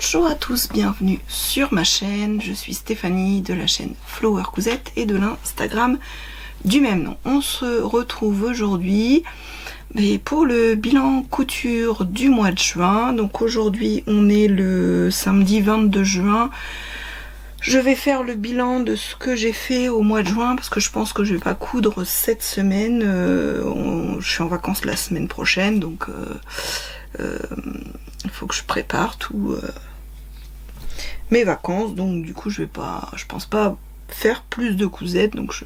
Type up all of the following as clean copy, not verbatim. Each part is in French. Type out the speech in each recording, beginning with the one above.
Bonjour à tous, bienvenue sur ma chaîne. Je suis Stéphanie de la chaîne Flower Cousette et de l'Instagram du même nom. On se retrouve aujourd'hui pour le bilan couture du mois de juin. Donc aujourd'hui on est le samedi 22 juin. Je vais faire le bilan de ce que j'ai fait au mois de juin parce que je pense que je vais pas coudre cette semaine. Je suis en vacances la semaine prochaine, donc il faut que je prépare tout mes vacances. Donc du coup je pense pas faire plus de cousettes. Donc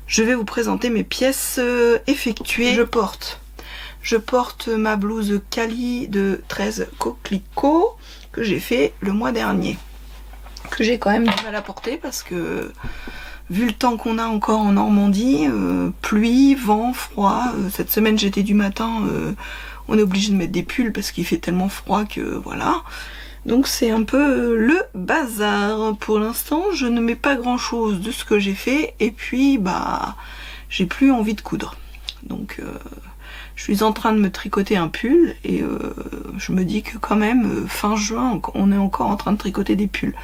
je vais vous présenter mes pièces effectuées. Je porte ma blouse Cali de 13 coquelicots que j'ai fait le mois dernier, que j'ai quand même du mal à porter parce que vu le temps qu'on a encore en Normandie, pluie, vent, froid, cette semaine j'étais du matin, on est obligé de mettre des pulls parce qu'il fait tellement froid que voilà. Donc c'est un peu le bazar. Pour l'instant je ne mets pas grand chose de ce que j'ai fait et puis j'ai plus envie de coudre. Donc je suis en train de me tricoter un pull et je me dis que quand même fin juin on est encore en train de tricoter des pulls.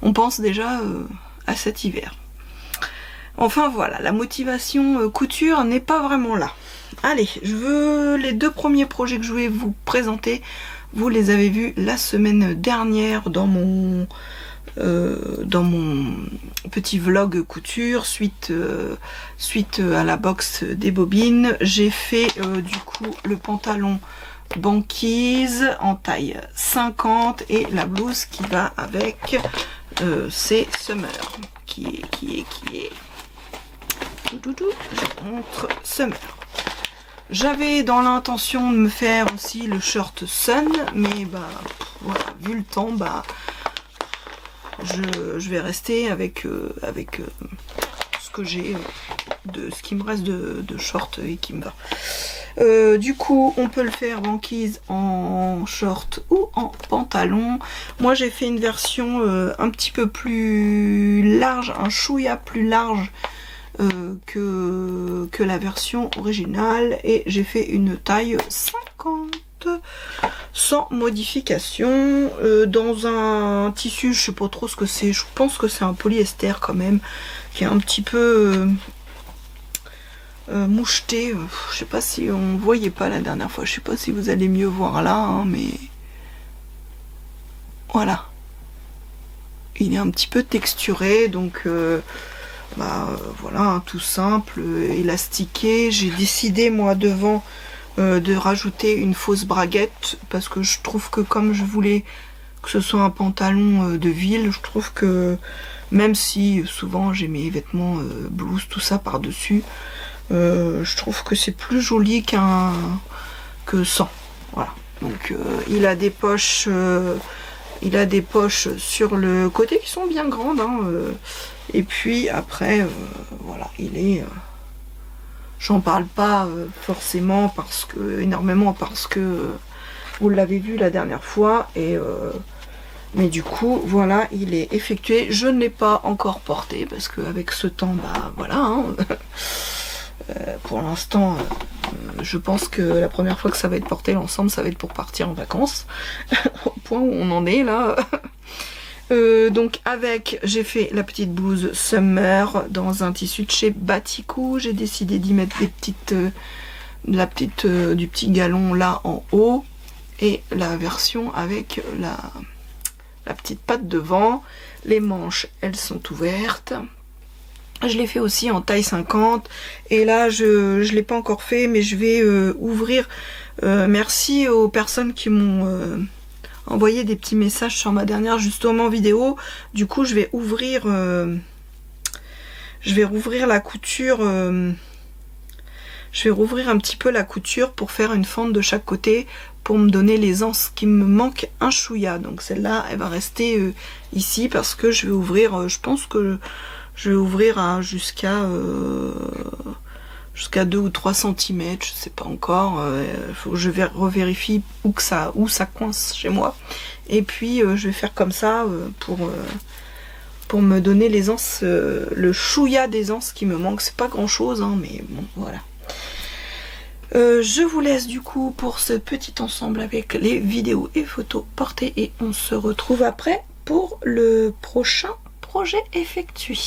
On pense déjà à cet hiver. Enfin voilà, la motivation couture n'est pas vraiment là. Allez, les deux premiers projets que je vais vous présenter, vous les avez vus la semaine dernière dans mon petit vlog couture suite à la box des bobines. J'ai fait du coup le pantalon banquise en taille 50 et la blouse qui va avec, c'est Summer qui est je montre Summer. J'avais dans l'intention de me faire aussi le short Sun, mais voilà, vu le temps, je vais rester avec ce que j'ai, de ce qui me reste de short et qui me va. Du coup, on peut le faire banquise en short ou en pantalon. Moi, j'ai fait une version un petit peu plus large, un chouïa plus large que la version originale, et j'ai fait une taille 50 sans modification dans un tissu, je sais pas trop ce que c'est, je pense que c'est un polyester quand même qui est un petit peu moucheté. Je sais pas si on voyait pas la dernière fois, je sais pas si vous allez mieux voir là, hein, mais voilà, il est un petit peu texturé, donc voilà, hein, tout simple, élastiqué. J'ai décidé moi devant de rajouter une fausse braguette parce que je trouve que comme je voulais que ce soit un pantalon de ville, je trouve que même si souvent j'ai mes vêtements blouse tout ça par dessus, je trouve que c'est plus joli que sans. Voilà, donc il a des poches sur le côté qui sont bien grandes, hein, et puis après voilà, il est j'en parle pas forcément énormément parce que vous l'avez vu la dernière fois, et mais du coup voilà, il est effectué. Je ne l'ai pas encore porté parce qu'avec ce temps, voilà, hein, pour l'instant je pense que la première fois que ça va être porté l'ensemble, ça va être pour partir en vacances au point où on en est là. Donc j'ai fait la petite blouse Summer dans un tissu de chez Batikou. J'ai décidé d'y mettre des du petit galon là en haut, et la version avec la petite patte devant. Les manches, elles sont ouvertes. Je l'ai fait aussi en taille 50, et là je l'ai pas encore fait, mais je vais ouvrir. Merci aux personnes qui m'ont envoyé des petits messages sur ma dernière justement vidéo. Du coup je vais ouvrir la couture, je vais rouvrir un petit peu la couture pour faire une fente de chaque côté pour me donner les anses qui me manquent un chouïa. Donc celle-là elle va rester ici parce que je vais ouvrir, je pense que je vais ouvrir jusqu'à 2 ou 3 cm, je sais pas encore. Faut que je revérifie où ça coince chez moi. Et puis je vais faire comme ça pour me donner les anses, le chouïa des anses qui me manque. C'est pas grand chose, hein, mais bon voilà. Je vous laisse du coup pour ce petit ensemble avec les vidéos et photos portées et on se retrouve après pour le prochain projet effectué.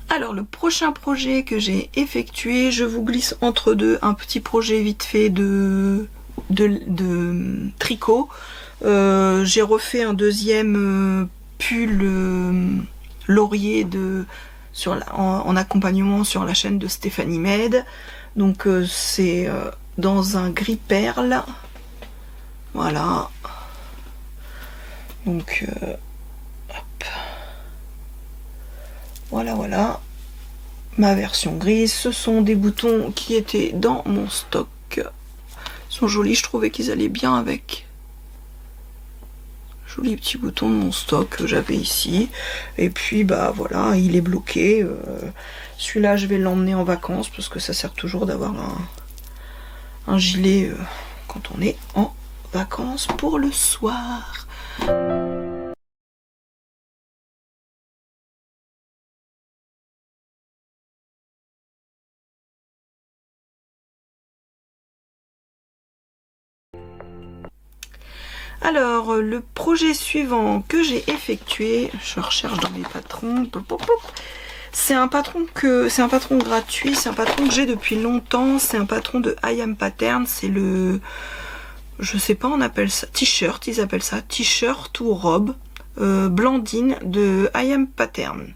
Alors le prochain projet que j'ai effectué, je vous glisse entre deux un petit projet vite fait de tricot. J'ai refait un deuxième pull laurier en accompagnement sur la chaîne de Stéphanie Med. Donc c'est dans un gris perle. Voilà. Donc hop. Voilà, ma version grise. Ce sont des boutons qui étaient dans mon stock. Ils sont jolis, je trouvais qu'ils allaient bien avec. Jolis petits boutons de mon stock que j'avais ici. Et puis bah voilà, il est bloqué. Celui-là, je vais l'emmener en vacances parce que ça sert toujours d'avoir un gilet quand on est en vacances pour le soir. Alors, le projet suivant que j'ai effectué, je recherche dans mes patrons. C'est un patron gratuit, c'est un patron que j'ai depuis longtemps. C'est un patron de I Am Pattern. C'est le, je sais pas, on appelle ça t-shirt, ils appellent ça t-shirt ou robe Blandine de I Am Pattern.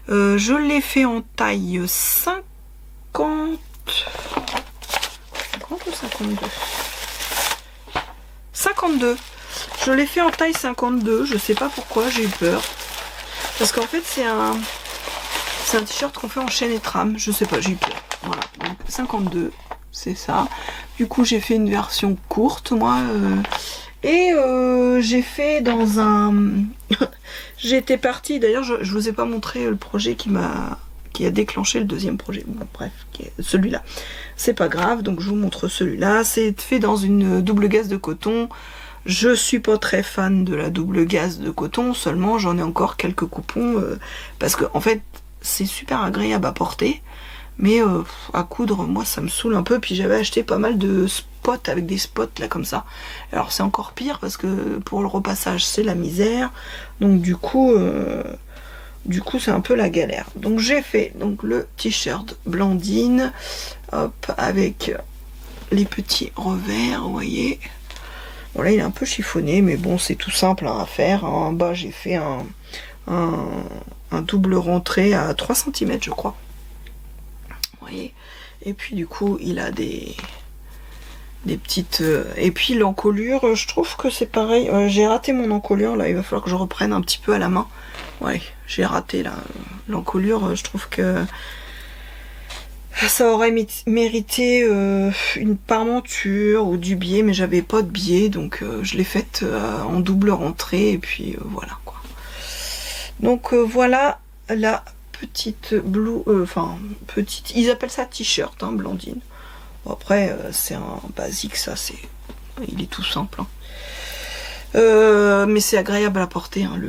Je l'ai fait en taille 50 ou 52. 52. Je l'ai fait en taille 52. Je sais pas pourquoi, j'ai eu peur. Parce qu'en fait, c'est un t-shirt qu'on fait en chaîne et trame. Je sais pas, j'ai eu peur. Voilà. Donc 52, c'est ça. Du coup, j'ai fait une version courte, moi. Et j'ai fait dans un... J'étais partie, d'ailleurs, je vous ai pas montré le projet qui a déclenché le deuxième projet. Bon, bref, celui-là. C'est pas grave, donc je vous montre celui-là. C'est fait dans une double gaze de coton. Je suis pas très fan de la double gaze de coton, seulement j'en ai encore quelques coupons parce que en fait c'est super agréable à porter, mais à coudre, moi ça me saoule un peu. Puis j'avais acheté pas mal de spots avec des spots là comme ça. Alors c'est encore pire parce que pour le repassage c'est la misère. Donc du coup c'est un peu la galère. Donc j'ai fait donc le t-shirt Blandine, hop, avec les petits revers, vous voyez. Bon là il est un peu chiffonné, mais bon c'est tout simple hein, à faire. En bas j'ai fait un double rentré à 3 cm je crois. Vous voyez. Et puis du coup il a des petites... Et puis l'encolure, je trouve que c'est pareil. J'ai raté mon encolure, là il va falloir que je reprenne un petit peu à la main. Ouais, j'ai raté là l'encolure, je trouve que ça aurait mérité une parmenture ou du biais, mais j'avais pas de biais, donc je l'ai faite en double rentrée, et puis voilà quoi. Donc voilà la petite blue, petite, ils appellent ça t-shirt, hein, Blandine. Bon, après c'est un basique, ça c'est, il est tout simple. Hein. Mais c'est agréable à porter, hein,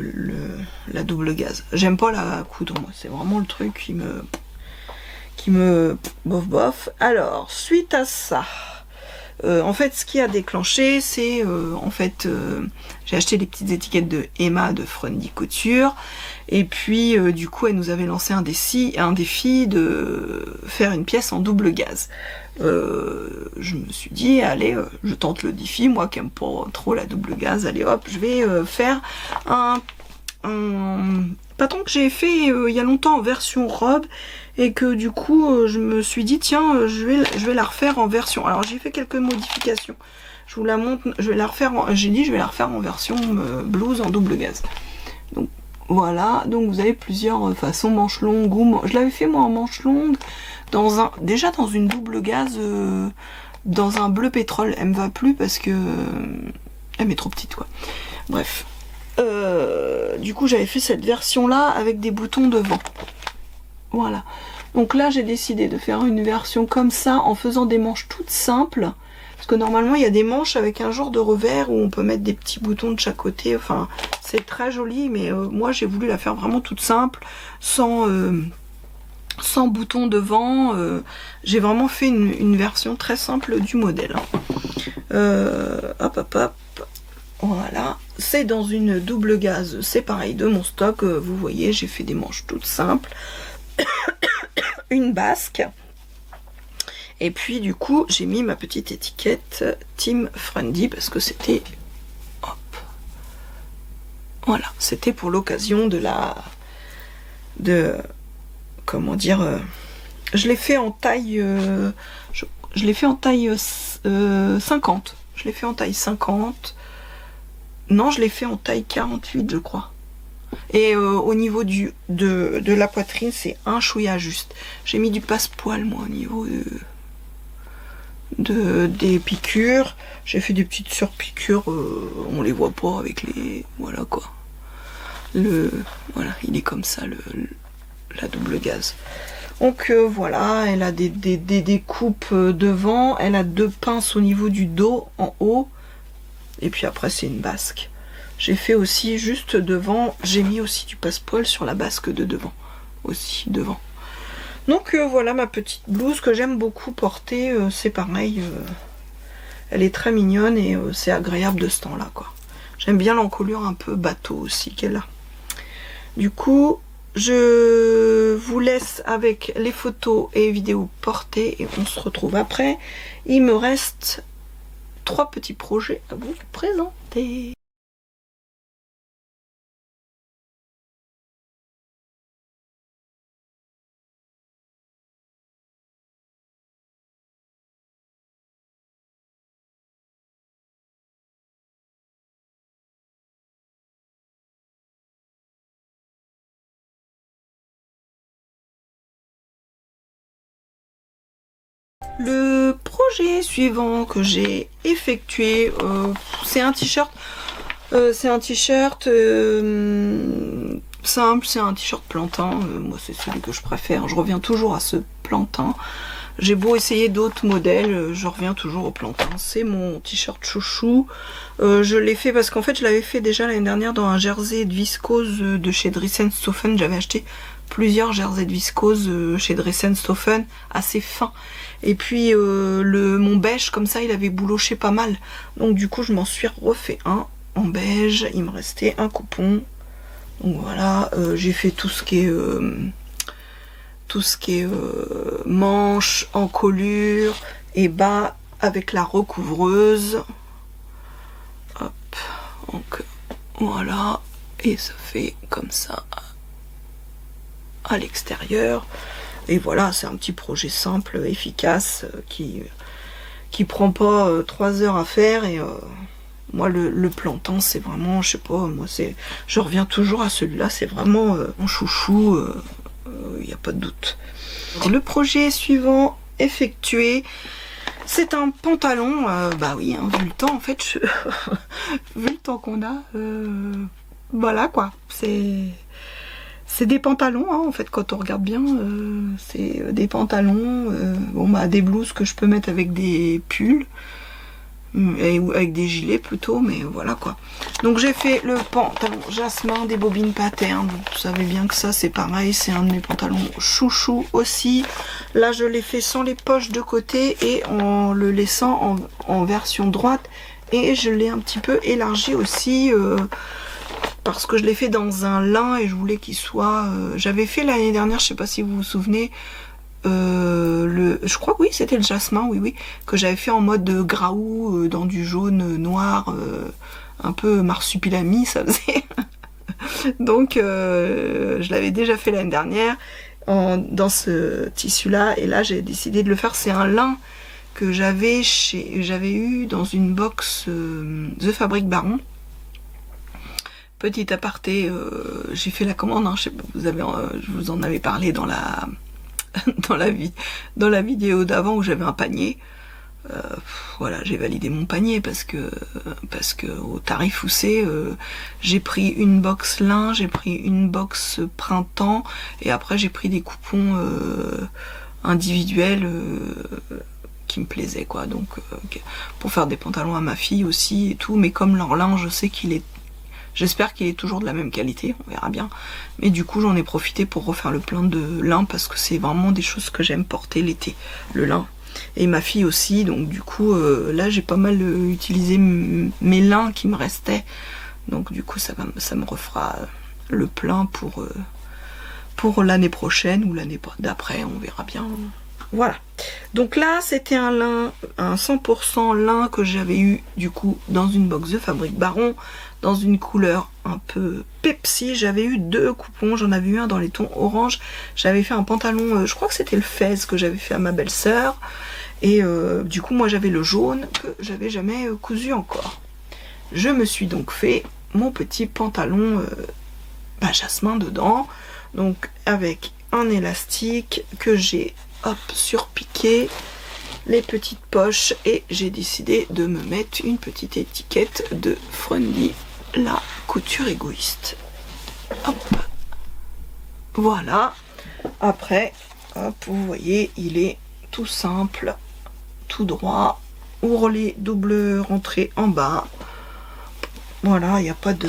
la double gaze. J'aime pas la coudre, moi. C'est vraiment le truc qui me bof bof. Alors, suite à ça, En fait, ce qui a déclenché, c'est j'ai acheté les petites étiquettes de Emma de Frundy Couture, et puis du coup, elle nous avait lancé un défi de faire une pièce en double gaze. Je me suis dit, allez, je tente le défi, moi qui aime pas trop la double gaze, allez hop, je vais faire un patron que j'ai fait il y a longtemps en version robe, et que du coup je me suis dit tiens, je vais la refaire en version, alors j'ai fait quelques modifications, je vous la montre, je vais la refaire en version blouse en double gaze. Donc voilà, donc vous avez plusieurs façons, manches longues ou je l'avais fait moi en manche longue déjà dans une double gaze dans un bleu pétrole. Elle me va plus parce que elle m'est trop petite quoi. Bref, du coup j'avais fait cette version là avec des boutons devant. Voilà, donc là j'ai décidé de faire une version comme ça en faisant des manches toutes simples, parce que normalement il y a des manches avec un genre de revers où on peut mettre des petits boutons de chaque côté, enfin c'est très joli, mais moi j'ai voulu la faire vraiment toute simple, sans boutons devant. J'ai vraiment fait une version très simple du modèle. Hop hop hop, voilà, c'est dans une double gaze, c'est pareil de mon stock, vous voyez j'ai fait des manches toutes simples. Une basque, et puis du coup j'ai mis ma petite étiquette Team Frundy parce que c'était, hop, voilà, c'était pour l'occasion comment dire, je l'ai fait en taille je l'ai fait en taille 50, je l'ai fait en taille 50, non je l'ai fait en taille 48 je crois. Et au niveau de la poitrine, c'est un chouïa juste. J'ai mis du passepoil moi au niveau des piqûres. J'ai fait des petites surpiqûres, on les voit pas avec les... Voilà quoi. Voilà, il est comme ça la double gaze. Donc voilà, elle a des coupes devant, elle a 2 pinces au niveau du dos en haut. Et puis après c'est une basque. J'ai fait aussi juste devant, j'ai mis aussi du passepoil sur la basque de devant, aussi devant. Donc voilà ma petite blouse que j'aime beaucoup porter, c'est pareil, elle est très mignonne et c'est agréable de ce temps-là quoi. J'aime bien l'encolure un peu bateau aussi qu'elle a. Du coup, je vous laisse avec les photos et vidéos portées et on se retrouve après. Il me reste 3 petits projets à vous présenter. Le projet suivant que j'ai effectué, c'est un t-shirt. Simple, c'est un t-shirt plantain. Moi, c'est celui que je préfère. Je reviens toujours à ce plantain. J'ai beau essayer d'autres modèles, je reviens toujours au plantain. C'est mon t-shirt chouchou. Je l'ai fait parce qu'en fait, je l'avais fait déjà l'année dernière dans un jersey de viscose de chez Dresden-Stoffen. J'avais acheté plusieurs jerseys de viscose chez Dresden-Stoffen, assez fins. Et puis mon beige, comme ça, il avait bouloché pas mal. Donc du coup, je m'en suis refait un en beige. Il me restait un coupon. Donc voilà, j'ai fait tout ce qui est manche, encolure et bas avec la recouvreuse. Hop, donc voilà, et ça fait comme ça à l'extérieur. Et voilà, c'est un petit projet simple, efficace, qui prend pas 3 heures à faire. Et moi, le plantain, c'est vraiment, je sais pas, moi, je reviens toujours à celui-là, c'est vraiment mon chouchou, il n'y a pas de doute. Alors, le projet suivant effectué, c'est un pantalon, bah oui, hein, vu le temps, en fait, vu le temps qu'on a, voilà quoi, c'est des pantalons, hein, en fait, quand on regarde bien, c'est des pantalons, bon bah des blouses que je peux mettre avec des pulls, ou avec des gilets plutôt, mais voilà quoi. Donc j'ai fait le pantalon jasmin des bobines Pattern. Vous savez bien que ça c'est pareil, c'est un de mes pantalons chouchou aussi. Là je l'ai fait sans les poches de côté et en le laissant en version droite, et je l'ai un petit peu élargi aussi parce que je l'ai fait dans un lin et je voulais qu'il soit... J'avais fait l'année dernière, je sais pas si vous vous souvenez, je crois que oui, c'était le jasmin, oui, que j'avais fait en mode graou, dans du jaune noir, un peu marsupilami, ça faisait. Donc je l'avais déjà fait l'année dernière dans ce tissu là, et là j'ai décidé de le faire. C'est un lin que j'avais eu dans une box The Fabric Baron. Petit aparté, j'ai fait la commande, hein, je sais pas, je vous en avais parlé dans la dans la vidéo d'avant où j'avais un panier. Voilà, j'ai validé mon panier parce que au tarif où c'est, j'ai pris une box lin, j'ai pris une box printemps, et après j'ai pris des coupons individuels qui me plaisaient quoi. Donc pour faire des pantalons à ma fille aussi et tout, mais comme leur lin, je sais qu'il est... J'espère qu'il est toujours de la même qualité, on verra bien. Mais du coup, j'en ai profité pour refaire le plein de lin parce que c'est vraiment des choses que j'aime porter l'été, le lin. Et ma fille aussi, donc du coup, là, j'ai pas mal utilisé mes lins qui me restaient. Donc du coup, ça me refera le plein pour l'année prochaine ou l'année d'après, on verra bien. Voilà. Donc là, c'était un lin, un 100% lin que j'avais eu du coup dans une box de Fabric Baron, dans une couleur un peu Pepsi. J'avais eu 2 coupons, j'en avais eu un dans les tons orange. J'avais fait un pantalon, je crois que c'était le fez que j'avais fait à ma belle-sœur. Et du coup, moi j'avais le jaune que j'avais jamais cousu encore. Je me suis donc fait mon petit pantalon jasmin dedans. Donc avec un élastique que j'ai surpiqué, les petites poches, et j'ai décidé de me mettre une petite étiquette de Friendly, la couture égoïste. Hop, voilà. Après, hop, vous voyez, il est tout simple, tout droit, ourlet double rentrée en bas. Voilà, il n'y a pas de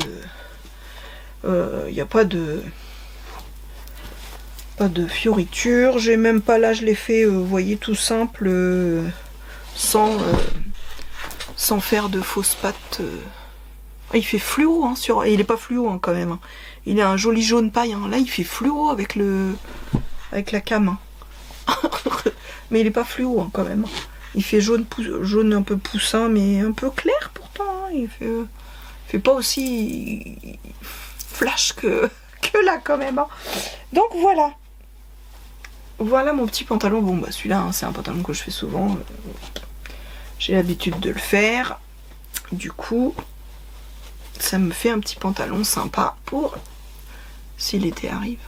fioritures. J'ai même pas, là je l'ai fait, vous voyez, tout simple, sans faire de fausses pattes. Il fait fluo, hein, il est pas fluo hein, quand même. Hein. Il a un joli jaune paille. Hein. Là il fait fluo avec la cam. Hein. Mais il est pas fluo hein, quand même. Il fait jaune un peu poussin, mais un peu clair pourtant. Hein. Il fait pas aussi flash que là quand même. Hein. Donc voilà. Voilà mon petit pantalon. Bon bah celui-là hein, c'est un pantalon que je fais souvent. J'ai l'habitude de le faire. Du coup, ça me fait un petit pantalon sympa pour si l'été arrive.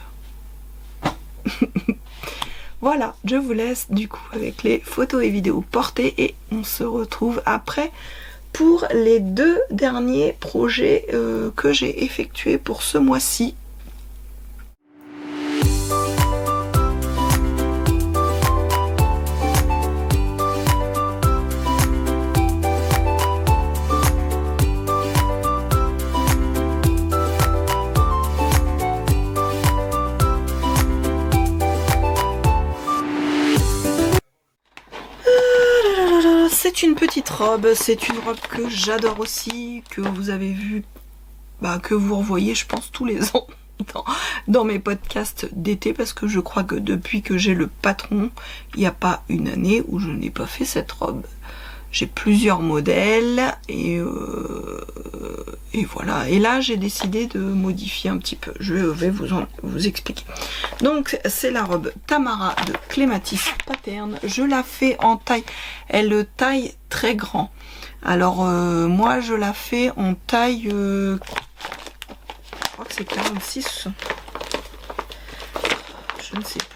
Voilà, je vous laisse du coup avec les photos et vidéos portées et on se retrouve après pour les 2 derniers projets que j'ai effectués pour ce mois-ci. C'est une petite robe, c'est une robe que j'adore aussi, que vous avez vu, que vous revoyez je pense tous les ans dans mes podcasts d'été, parce que je crois que depuis que j'ai le patron, il n'y a pas une année où je n'ai pas fait cette robe. J'ai plusieurs modèles et voilà. Et là j'ai décidé de modifier un petit peu. Je vais vous expliquer. Donc c'est la robe Tamara de Clematis Pattern. Je la fais en taille. Elle taille très grand. Alors moi je la fais en taille. Je crois que c'est 46. Je ne sais plus.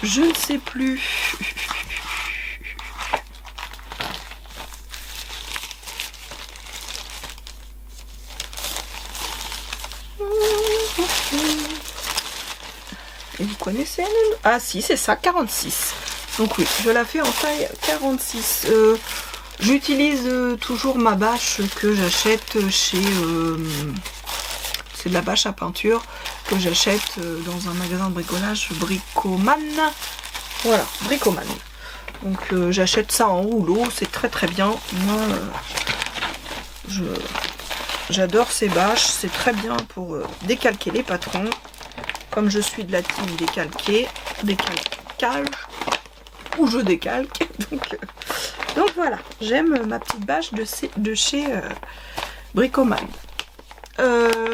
Je ne sais plus. Et vous connaissez? Ah si, c'est ça, 46. Donc oui, je la fais en taille 46. J'utilise toujours ma bâche que j'achète chez... c'est de la bâche à peinture que j'achète dans un magasin de bricolage, Bricoman. Voilà, Bricoman. Donc j'achète ça en rouleau, c'est très très bien. Moi, j'adore ces bâches, c'est très bien pour décalquer les patrons. Comme je suis de la team décalqué, décalcage, ou je décalque. Donc voilà, j'aime ma petite bâche de chez Bricoman.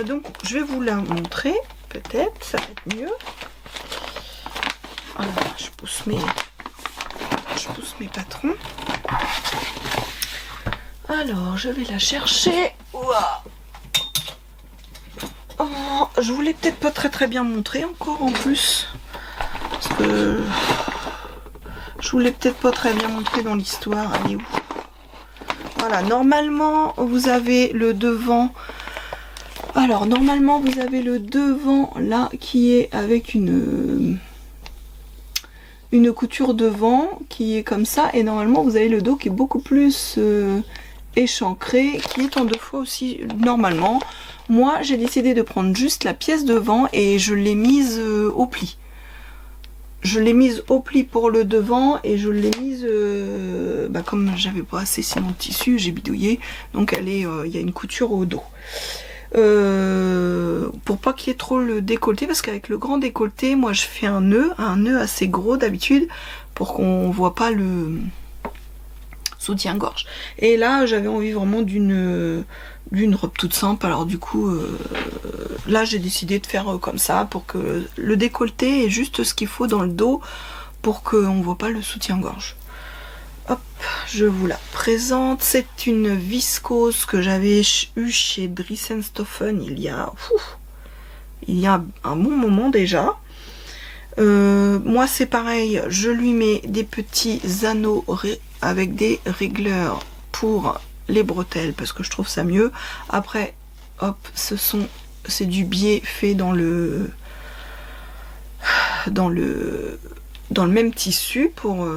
Donc je vais vous la montrer, peut-être, ça va être mieux. Alors, je pousse mes patrons. Alors, je vais la chercher. Ouah. Oh, je voulais peut-être pas très bien montrer encore en plus. Parce que je voulais peut-être pas très bien montrer dans l'histoire. Elle est où? Voilà, normalement vous avez le devant. Alors, normalement vous avez le devant là qui est avec une couture devant qui est comme ça. Et normalement vous avez le dos qui est beaucoup plus échancré, qui est en 2 fois aussi normalement. Moi j'ai décidé de prendre juste la pièce devant et je l'ai mise au pli. Je l'ai mise au pli pour le devant et je l'ai mise comme j'avais pas assez sinon de tissu, j'ai bidouillé, donc elle est il y a une couture au dos. Pour pas qu'il y ait trop le décolleté, parce qu'avec le grand décolleté, moi je fais un nœud assez gros d'habitude pour qu'on voit pas le soutien-gorge. Et là j'avais envie vraiment d'une robe toute simple, alors du coup là j'ai décidé de faire comme ça pour que le décolleté ait juste ce qu'il faut dans le dos pour qu'on voit pas le soutien-gorge. Hop, je vous la présente. C'est une viscose que j'avais eu chez Dressenstoffen il y a un bon moment déjà. Moi c'est pareil, je lui mets des petits anneaux avec des régleurs pour les bretelles parce que je trouve ça mieux. Après, hop, c'est du biais fait dans le même tissu pour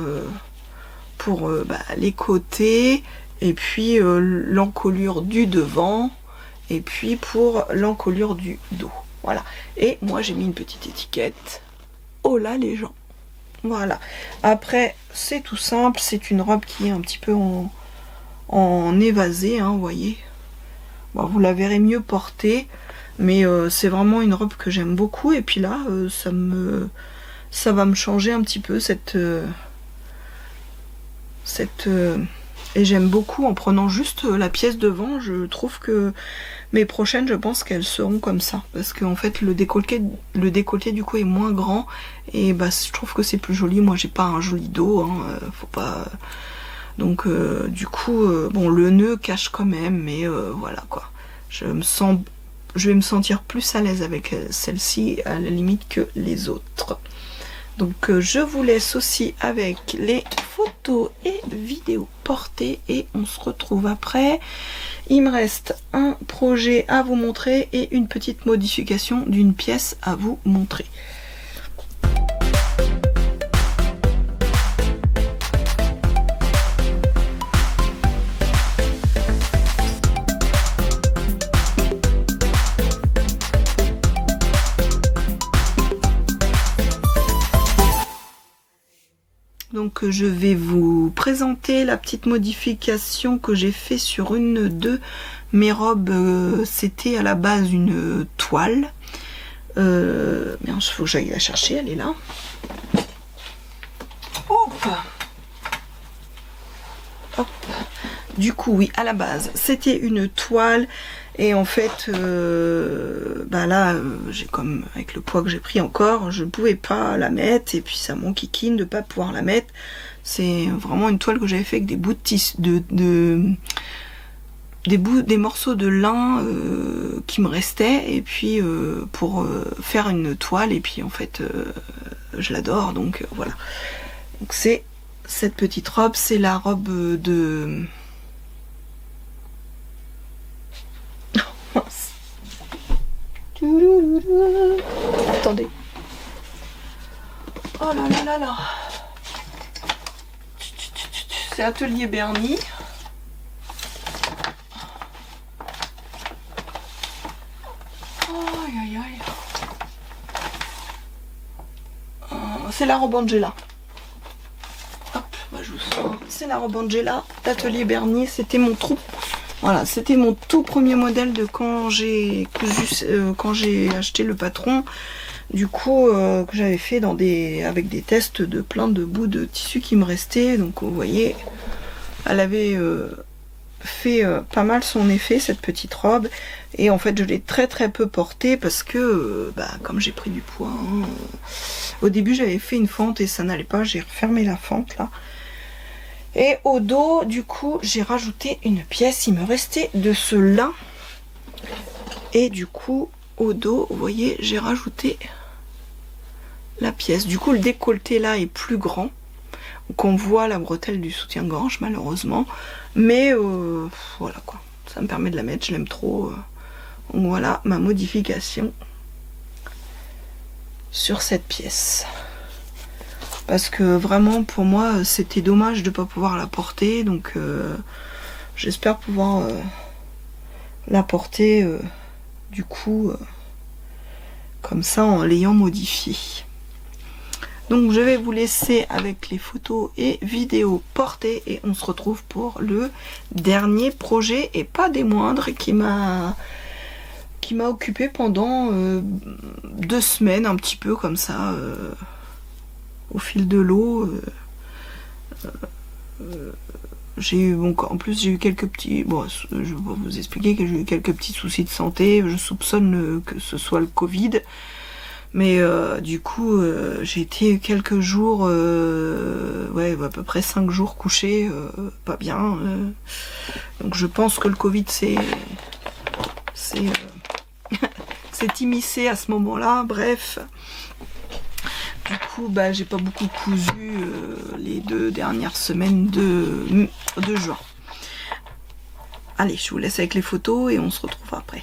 les côtés, et puis l'encolure du devant, et puis pour l'encolure du dos. Voilà. Et moi j'ai mis une petite étiquette. Oh là les gens. Voilà. Après c'est tout simple, c'est une robe qui est un petit peu en évasé, hein, vous voyez. Bon, vous la verrez mieux portée, mais c'est vraiment une robe que j'aime beaucoup. Et puis là, ça va me changer un petit peu et j'aime beaucoup en prenant juste la pièce devant. Je trouve que mes prochaines, je pense qu'elles seront comme ça, parce qu'en fait le décolleté du coup est moins grand, et je trouve que c'est plus joli. Moi j'ai pas un joli dos, hein, faut pas. Donc du coup bon, le nœud cache quand même, mais voilà quoi, je vais me sentir plus à l'aise avec celle-ci à la limite que les autres. Donc je vous laisse aussi avec les photos et vidéos portées et on se retrouve après. Il me reste un projet à vous montrer et une petite modification d'une pièce à vous montrer. Donc je vais vous présenter la petite modification que j'ai fait sur une de mes robes. C'était à la base une toile. Merde, il faut que j'aille la chercher, elle est là. Hop. Hop. Du coup oui, à la base c'était une toile. Et en fait, là, j'ai comme avec le poids que j'ai pris encore, je ne pouvais pas la mettre, et puis ça m'enquiquine de ne pas pouvoir la mettre. C'est vraiment une toile que j'avais fait avec des bouts de tissu, des morceaux de lin qui me restaient, et puis pour faire une toile, et puis en fait, je l'adore, donc voilà. Donc c'est cette petite robe, c'est la robe de... Attendez. Oh là là là là. c'est Atelier Bernie. Aïe aïe aïe. C'est la robe Angela. Hop, bah je vous sors. C'est la robe Angela d'Atelier Bernie. C'était mon trou. Voilà, c'était mon tout premier modèle de quand j'ai cousu, quand j'ai acheté le patron. Du coup, que j'avais fait avec des tests de plein de bouts de tissu qui me restaient. Donc, vous voyez, elle avait fait pas mal son effet, cette petite robe. Et en fait, je l'ai très très peu portée parce que, comme j'ai pris du poids, hein, au début, j'avais fait une fente et ça n'allait pas. J'ai refermé la fente, là. Et au dos, du coup, j'ai rajouté une pièce. Il me restait de ce lin. Et du coup, au dos, vous voyez, j'ai rajouté la pièce. Du coup, le décolleté là est plus grand. Donc on voit la bretelle du soutien-gorge malheureusement. Mais voilà quoi. Ça me permet de la mettre, je l'aime trop. Donc voilà ma modification sur cette pièce. Parce que vraiment pour moi c'était dommage de ne pas pouvoir la porter. Donc j'espère pouvoir la porter du coup comme ça en l'ayant modifiée. Donc je vais vous laisser avec les photos et vidéos portées et on se retrouve pour le dernier projet et pas des moindres qui m'a occupé pendant 2 semaines un petit peu comme ça au fil de l'eau. J'ai eu en plus j'ai eu quelques petits je vais vous expliquer que j'ai eu quelques petits soucis de santé. Je soupçonne que ce soit le Covid. Mais du coup, j'ai été quelques jours, à peu près 5 jours couchée, pas bien. Donc je pense que le Covid s'est immiscé à ce moment-là. Bref, du coup, j'ai pas beaucoup cousu les 2 dernières semaines de juin. Allez, je vous laisse avec les photos et on se retrouve après.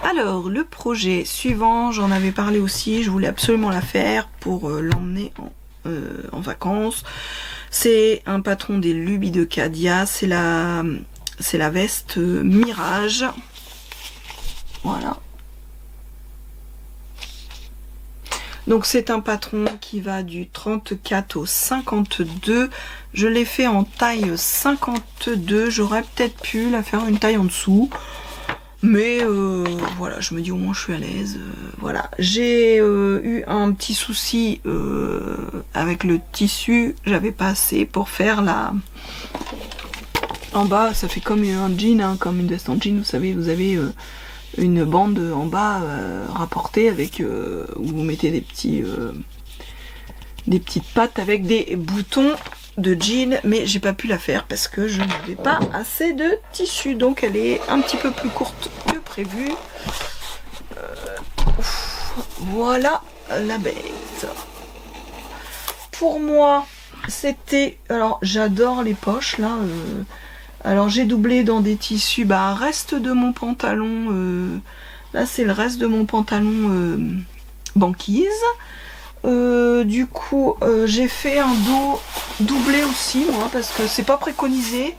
Alors, le projet suivant, j'en avais parlé aussi, je voulais absolument la faire pour l'emmener en vacances. C'est un patron des Lubies de Cadia, c'est la veste Mirage. Voilà. Donc c'est un patron qui va du 34 au 52. Je l'ai fait en taille 52, j'aurais peut-être pu la faire une taille en dessous. Mais voilà, je me dis au moins je suis à l'aise. Voilà, j'ai eu un petit souci avec le tissu. J'avais pas assez pour faire la... En bas, ça fait comme un jean, hein, comme une veste en jean. Vous savez, vous avez une bande en bas rapportée avec où vous mettez des petites pattes avec des boutons de jean, mais j'ai pas pu la faire parce que je n'avais pas assez de tissu, donc elle est un petit peu plus courte que prévu. Voilà la bête. Pour moi, c'était... Alors, j'adore les poches, là. Alors, j'ai doublé dans des tissus, reste de mon pantalon. Là, c'est le reste de mon pantalon banquise. Du coup j'ai fait un dos doublé aussi moi parce que c'est pas préconisé,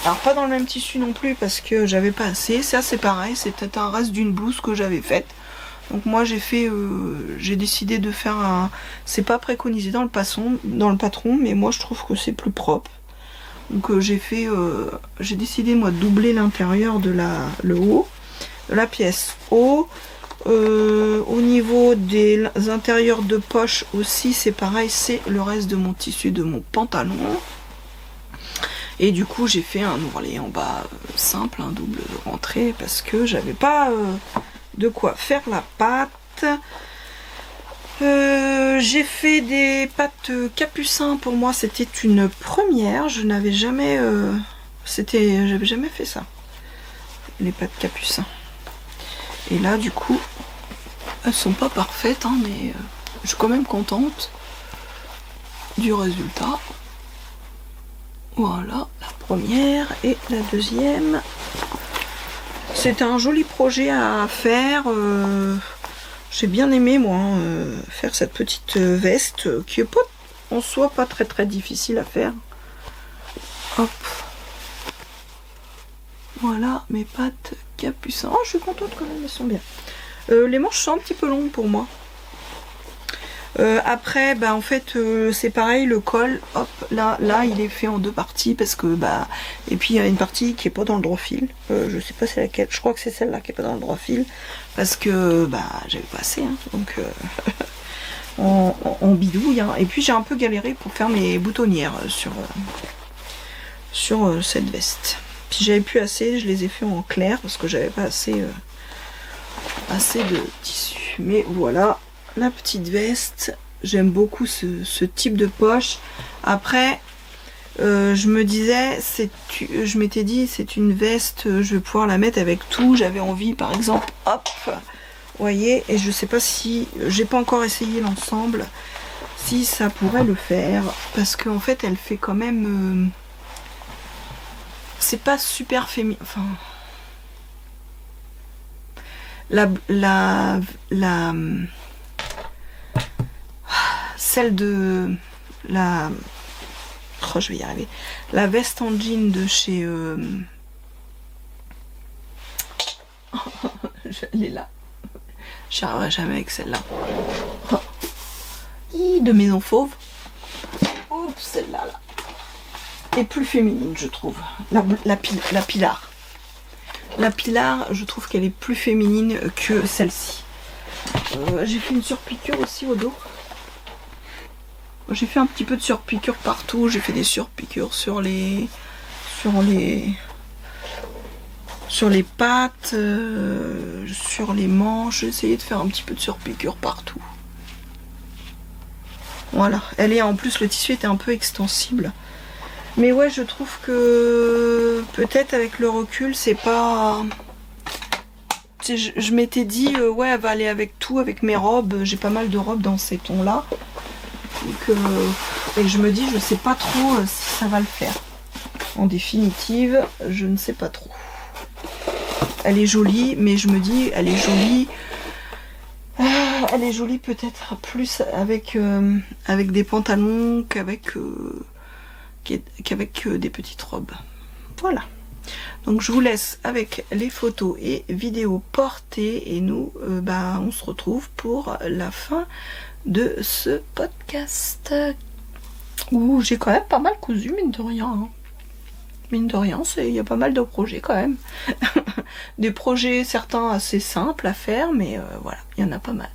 alors pas dans le même tissu non plus parce que j'avais pas assez. Ça c'est pareil, c'était un reste d'une blouse que j'avais faite, donc moi j'ai décidé de faire un... C'est pas préconisé dans le patron, mais moi je trouve que c'est plus propre, donc j'ai décidé moi de doubler l'intérieur de le haut de la pièce haut. Au niveau des intérieurs de poche aussi c'est pareil, c'est le reste de mon tissu de mon pantalon. Et du coup j'ai fait un ourlet en bas simple, un double rentrée parce que j'avais pas de quoi faire la patte. J'ai fait des pattes capucins, pour moi c'était une première, je n'avais jamais j'avais jamais fait ça. les pattes capucin. Et là du coup elles sont pas parfaites hein, mais je suis quand même contente du résultat. Voilà la première et la deuxième. C'était un joli projet à faire. J'ai bien aimé moi faire cette petite veste qui est pas en soi pas très difficile à faire. Hop. Voilà mes pattes capucin. Oh je suis contente quand même, elles sont bien. Les manches sont un petit peu longues pour moi. Après bah en fait c'est pareil, le col, hop, là il est fait en deux parties parce que bah et puis il y a une partie qui est pas dans le droit fil. Je sais pas c'est laquelle, je crois que c'est celle-là qui est pas dans le droit fil parce que bah j'avais pas assez hein, donc on bidouille hein. Et puis j'ai un peu galéré pour faire mes boutonnières sur cette veste. Si j'avais plus assez, je les ai fait en clair parce que j'avais pas assez de tissu. Mais voilà la petite veste. J'aime beaucoup ce type de poche. Après je me disais, je m'étais dit c'est une veste, je vais pouvoir la mettre avec tout. J'avais envie par exemple, hop, vous voyez, et je sais pas si, j'ai pas encore essayé l'ensemble, si ça pourrait le faire. Parce qu'en fait elle fait quand même... c'est pas super féminin. Enfin... celle de la... oh, je vais y arriver. La veste en jean de chez... elle est là. J'y arriverai jamais avec celle-là. Oh. De Maison Fauve. Oups, celle-là, là. Est plus féminine, je trouve. La Pilar. La Pilar, je trouve qu'elle est plus féminine que celle-ci. J'ai fait une surpiqûre aussi au dos. J'ai fait un petit peu de surpiqûre partout. J'ai fait des surpiqûres sur les pattes, sur les manches. J'ai essayé de faire un petit peu de surpiqûre partout. Voilà. Elle est en plus, le tissu était un peu extensible. Mais ouais, je trouve que peut-être avec le recul, c'est pas... Je m'étais dit, ouais, elle va aller avec tout, avec mes robes. J'ai pas mal de robes dans ces tons-là. Et je me dis, je sais pas trop si ça va le faire. En définitive, je ne sais pas trop. Elle est jolie, mais je me dis, elle est jolie... elle est jolie peut-être plus avec des pantalons qu'avec des petites robes. Voilà. Donc je vous laisse avec les photos et vidéos portées et nous on se retrouve pour la fin de ce podcast où j'ai quand même pas mal cousu, mine de rien hein. Mine de rien, il y a pas mal de projets quand même. Des projets certains assez simples à faire, mais voilà, il y en a pas mal.